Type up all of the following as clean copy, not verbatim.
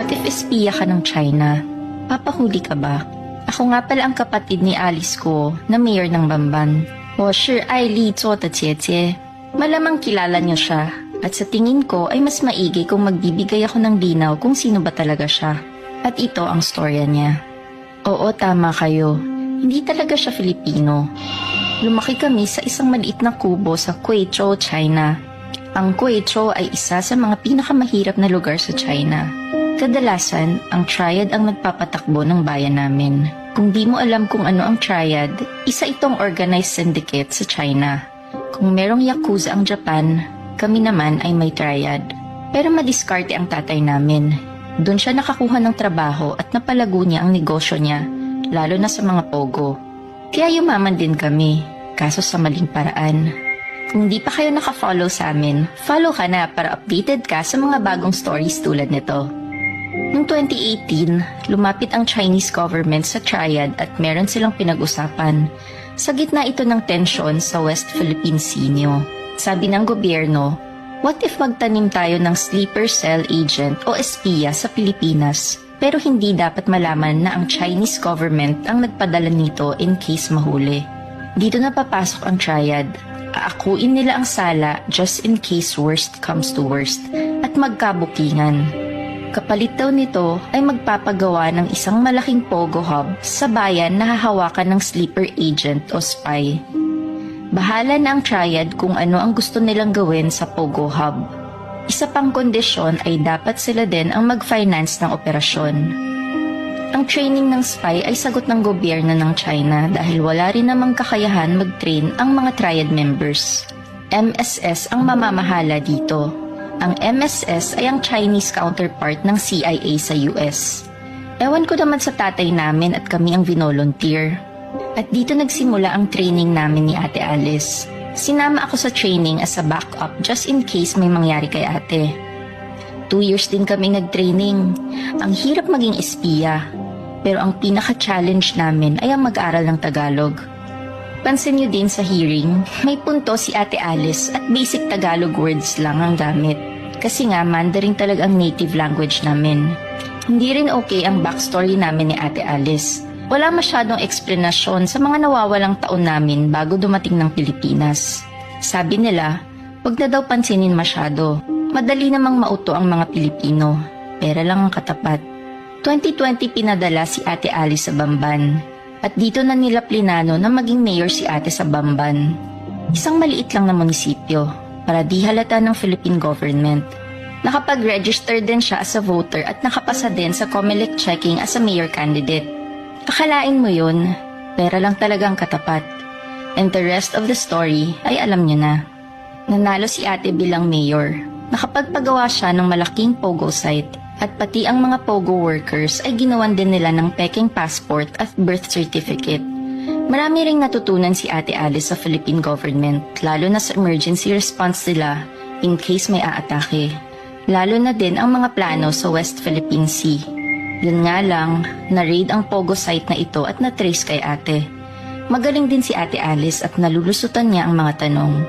What if espiya ka ng China? Papahuli ka ba? Ako nga pala ang kapatid ni Alice ko na mayor ng Bamban. 我是爱丽做的姐姐. Malamang kilala niyo siya at sa tingin ko ay mas maigi kung magbibigay ako ng linaw kung sino ba talaga siya. At ito ang storya niya. Oo, tama kayo. Hindi talaga siya Filipino. Lumaki kami sa isang maliit na kubo sa Guizhou, China. Ang Guizhou ay isa sa mga pinakamahirap na lugar sa China. Kadalasan, ang triad ang nagpapatakbo ng bayan namin. Kung di mo alam kung ano ang triad, isa itong organized syndicate sa China. Kung merong yakuza ang Japan, kami naman ay may triad. Pero madiskarte ang tatay namin. Doon siya nakakuha ng trabaho at napalago niya ang negosyo niya, lalo na sa mga pogo. Kaya yumaman din kami, kaso sa maling paraan. Kung di pa kayo naka-follow sa amin, follow ka na para updated ka sa mga bagong stories tulad nito. Noong 2018, lumapit ang Chinese government sa Triad at meron silang pinag-usapan. Sa gitna ito ng tensyon sa West Philippine Sea. Sabi ng gobyerno, what if magtanim tayo ng sleeper cell agent o espiya sa Pilipinas? Pero hindi dapat malaman na ang Chinese government ang nagpadala nito in case mahuli. Dito na papasok ang Triad. Aakuin nila ang sala just in case worst comes to worst at magkabukingan. Kapalit daw nito ay magpapagawa ng isang malaking pogo hub sa bayan na hahawakan ng sleeper agent o spy. Bahala na ang Triad kung ano ang gusto nilang gawin sa pogo hub. Isa pang kondisyon ay dapat sila din ang mag-finance ng operasyon. Ang training ng spy ay sagot ng gobyerno ng China dahil wala rin namang kakayahan mag-train ang mga Triad members. MSS ang mamamahala dito. Ang MSS ay ang Chinese counterpart ng CIA sa US. Ewan ko naman sa tatay namin at kami ang vinolunteer. At dito nagsimula ang training namin ni Ate Alice. Sinama ako sa training as a backup just in case may mangyari kay ate. 2 years din kami nag-training. Ang hirap maging espiya. Pero ang pinaka-challenge namin ay ang mag-aral ng Tagalog. Pansin niyo din sa hearing, may punto si Ate Alice at basic Tagalog words lang ang gamit. Kasi nga Mandarin talaga ang native language namin. Hindi rin okay ang backstory namin ni Ate Alice. Wala masyadong eksplanasyon sa mga nawawalang taon namin bago dumating ng Pilipinas. Sabi nila, wag na daw pansinin masyado. Madali namang mauto ang mga Pilipino. Pera lang ang katapat. 2020 pinadala si Ate Alice sa Bamban. At dito na nila plinano na maging mayor si ate sa Bamban. Isang maliit lang na munisipyo para di halata ng Philippine government. Nakapag-register din siya as a voter at nakapasa din sa COMELEC checking as a mayor candidate. Akalain mo yun, pera lang talagang katapat. And the rest of the story ay alam niyo na. Nanalo si ate bilang mayor. Nakapagpagawa siya ng malaking pogo site. At pati ang mga pogo workers ay ginawan din nila ng peking passport at birth certificate. Marami ring natutunan si Ate Alice sa Philippine government, lalo na sa emergency response nila in case may aatake. Lalo na din ang mga plano sa West Philippine Sea. Yun nga lang, na-raid ang pogo site na ito at na-trace kay ate. Magaling din si Ate Alice at nalulusutan niya ang mga tanong.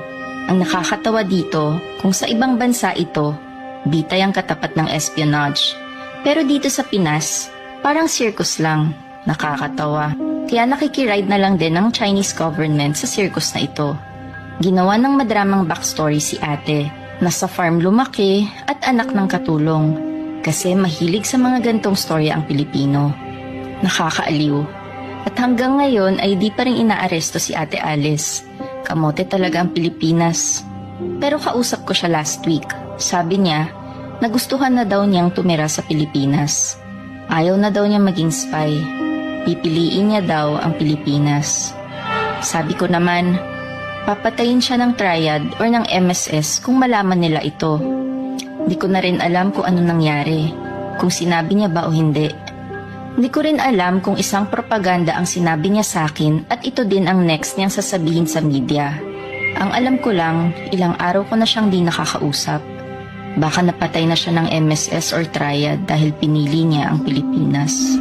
Ang nakakatawa dito, kung sa ibang bansa ito, bitay ang katapat ng espionage. Pero dito sa Pinas, parang circus lang. Nakakatawa. Kaya nakikiride na lang din ng Chinese government sa circus na ito. Ginawa ng madramang backstory si ate. Nasa farm lumaki at anak ng katulong. Kasi mahilig sa mga gantong storya ang Pilipino. Nakakaaliw. At hanggang ngayon ay di pa rin inaaresto si Ate Alice. Kamote talaga ang Pilipinas. Pero kausap ko siya last week. Sabi niya, nagustuhan na daw niyang tumira sa Pilipinas. Ayaw na daw niya maging spy. Pipiliin niya daw ang Pilipinas. Sabi ko naman, papatayin siya ng Triad or ng MSS kung malaman nila ito. Di ko na rin alam kung ano nangyari, kung sinabi niya ba o hindi. Hindi ko rin alam kung isang propaganda ang sinabi niya sa akin at ito din ang next niyang sasabihin sa media. Ang alam ko lang, ilang araw ko na siyang di nakakausap. Baka napatay na siya ng MSS or Triad dahil pinili niya ang Pilipinas.